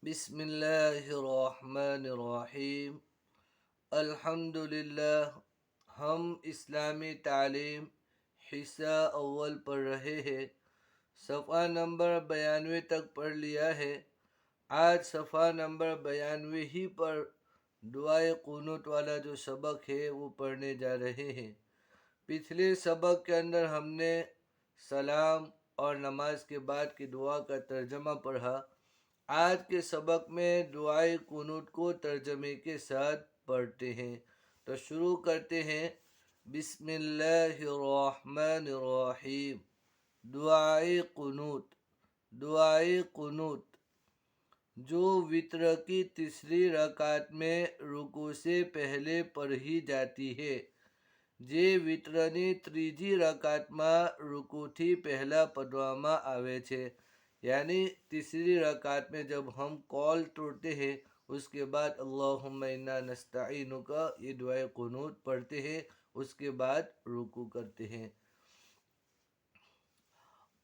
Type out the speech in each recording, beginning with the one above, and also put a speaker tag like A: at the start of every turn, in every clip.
A: بسم اللہ الرحمن الرحیم الحمدللہ۔ ہم اسلامی تعلیم حصہ اول پڑھ رہے ہیں۔ صفحہ نمبر 92 تک پڑھ لیا ہے۔ آج صفحہ نمبر 92 ہی پر دعائے قنوت والا جو سبق ہے وہ پڑھنے جا رہے ہیں۔ پچھلے سبق کے اندر ہم نے سلام اور نماز کے بعد کی دعا کا ترجمہ پڑھا۔ آج کے سبق میں دعائے قنوت کو ترجمے کے ساتھ پڑھتے ہیں، تو شروع کرتے ہیں۔ بسم اللہ الرحمن الرحیم۔ دعائے قنوت۔ دعائے قنوت جو وتر کی تیسری رکعت میں رکوع سے پہلے پڑھی جاتی ہے۔ જે વિતરની ત્રીજી રકાતમાં रुकूથી पहला पढ़વામાં આવે છે। यानी तीसरी रकात में जब हम कॉल तोड़ते हैं उसके बाद अल्लाहुम्मा इन्ना नस्तईनुका ये दुआ कुनूत पढ़ते हैं, उसके बाद रुकू करते हैं।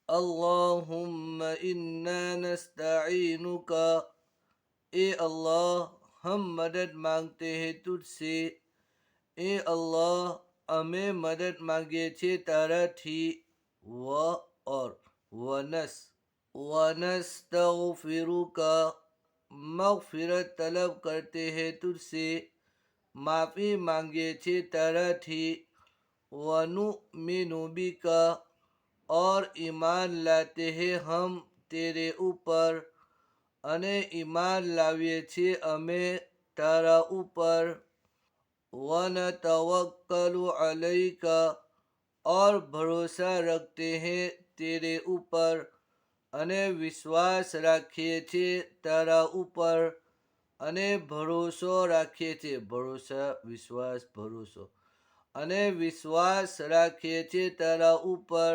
A: अल्लाहुम्मा इन्ना नस्तईनुका, ए अल्लाह हम मदद मांगते हैं तुझसे। ए अल्लाह हमें मदद मांगे छे ताराथी। व और वनस्तगफिरुका, मगफिरत तलब करते हैं तुझसे, माफ़ी मांगे छे ताराथी। वनुमिनु बिका, और ईमान लाते हैं हम तेरे ऊपर। अने ईमान लाविए छे अमे तारा ऊपर। वनतवक्कलु अलैका, और भरोसा रखते हैं तेरे ऊपर। अने विश्वास राखिए छे तारा ऊपर। अने भरोसो राखिए छे, भरोसा विश्वास भरोसो, अने विश्वास राखिए छे तारा ऊपर।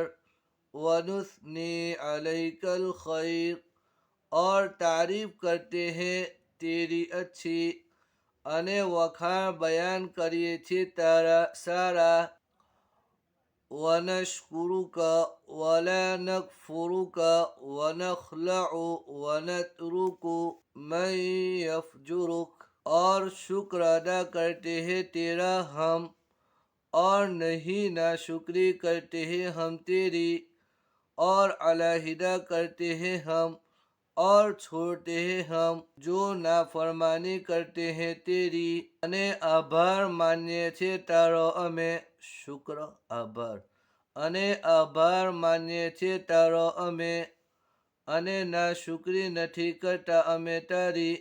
A: वनुस्नी अलैकल खैर, और तारीफ करते हैं तेरी अच्छी। अने वखाण बयान करिए छे तारा सारा। वनश्कुरुका वला नकफुरुका वनखलउ वनतरुकु मन यफजुरुक, और शुक्र अदा करते हैं तेरा हम, और नहीं नाशुक्री करते हैं हम तेरी। और अलहिदा करते हैं हम, और छोड़ते हैं हम जो नाफरमानी करते हैं तेरी। अने आभार मान्ये छे तारो अमे, शुक्र आभार, अने आभार मान्ये छे तारो अमे। अने नाशुक्री नथी करता अमे तारी।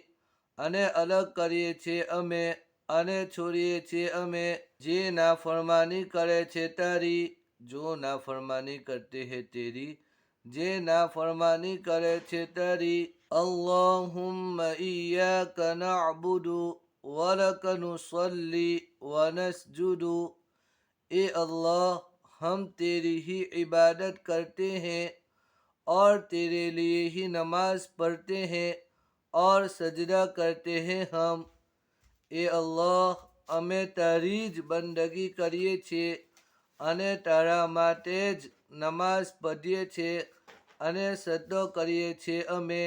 A: अने अलग करीए छे अमे, अने छोड़ीए छे अमे जे नाफरमानी करे छे तारी। जो नाफरमानी करते हैं तेरी, जे नाफरमानी करे छे तारी। अल्लाहुम्मा इय्याका नअबुदु वलक नुसल्ली वनस्जुदु, ए अल्लाह हम तेरी ही इबादत करते हैं और तेरे लिए ही नमाज पढ़ते हैं और सजदा करते हैं हम। ए अल्लाह અમે તારી જ બંદગી કરીએ છીએ અને તારા માટે જ નમાઝ પઢીએ છીએ અને સજદો કરીએ છીએ અમે।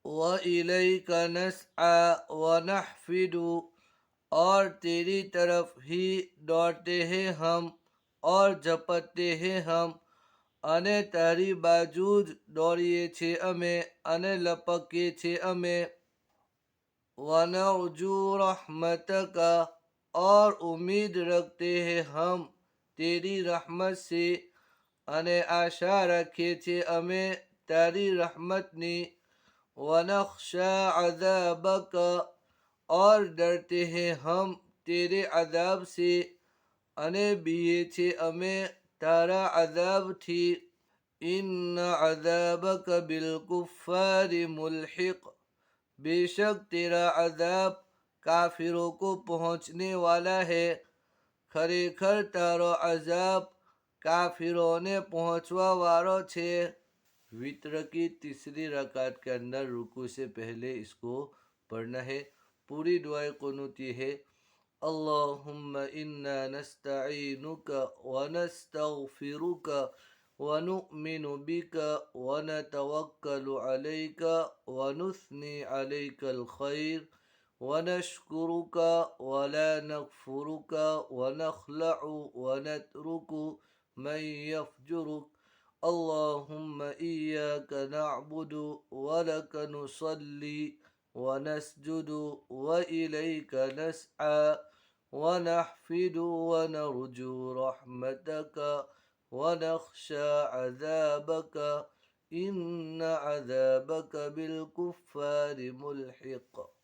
A: وَإِلَيْكَ نَسْعَى وَنَحْفِدُ, और तेरी तरफ ही दौड़ते हैं हम और झपटते हैं हम। अने तारी बाजू ज दौड़िए छे अमे अने लपकीए छे अमे। वनरजू रहमतका, और उम्मीद रखते हैं हम तेरी रहमत से। अने आशा रखिए छे अमे तारी रहमतनी। वनख्शा अज़ाबका, और डरते हैं हम तेरे अज़ाब से। अने बीए छे अमे तारा अज़ाब थी। इन्न अज़ाबक बिलकुफ़ारि मुल्हिक़, बेशक तेरा अज़ाब काफिरों को पहुँचने वाला है। खरेखर तारो अज़ाब काफिरों ने पहुँचवा वालो छे। वित्र की तीसरी रकात के अंदर रुकू से पहले इसको पढ़ना है। पूरी दुआ कुनूत ये है। अल्लाहुम्मा इन्ना नस्तईनुका व नस्तगफिरुका ونؤمن بك ونتوكل عليك ونثني عليك الخير ونشكرك ولا نكفرك ونخلع ونترك من يفجرك. اللهم إياك نعبد ولك نصلي ونسجد وإليك نسعى ونحفد ونرجو رحمتك ونخشى عذابك إن عذابك بالكفار ملحق.